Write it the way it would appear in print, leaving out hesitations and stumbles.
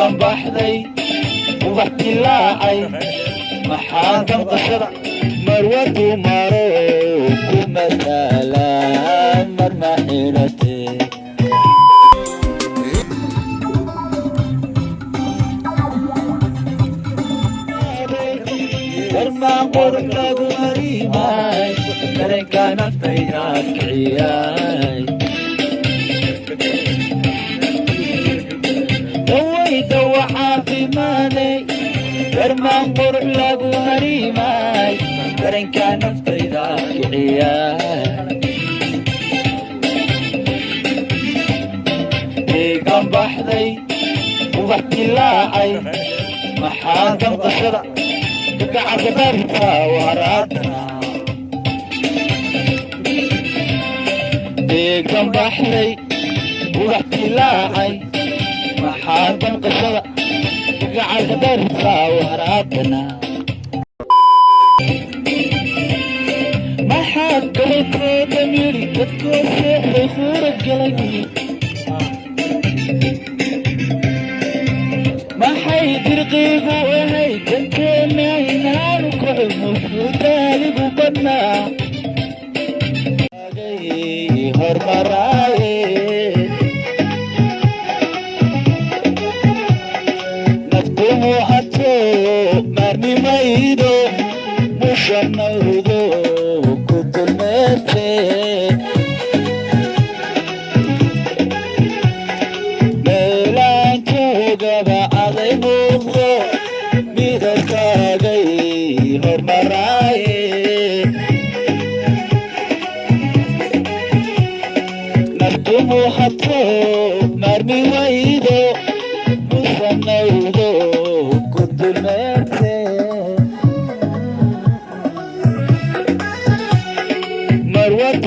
deegaan baxday ubax dilaacay maxaa damqashada marwadu maro ku matala marma xidhate warmaan qurux lagu harimay dareenka naftaydaad kiciyay dawayda waxaa fimaaday warmaan qurux lagu harimay dareenka naftaydaad kiciyay deegaan baxday ubax dilaacay maxaa damqashada gacabdarta waraadna deegaan baxday ubax dilaacay maxaa damqashada gacabdarta waraadna maxaad gabatooda miri dadkoo seexday khuurad galay maxay dirqiigu ahay danteena inaanu kocumuxuu daaligu badnaa hormaraaye naftumu hato maarnimaydo mushanawdo ku dulmeerte meelaankoogaba aday muuqdo midabkaagay hormaraaye naftumu hato maarmi waydo musanawdo ku dulmeerte marwad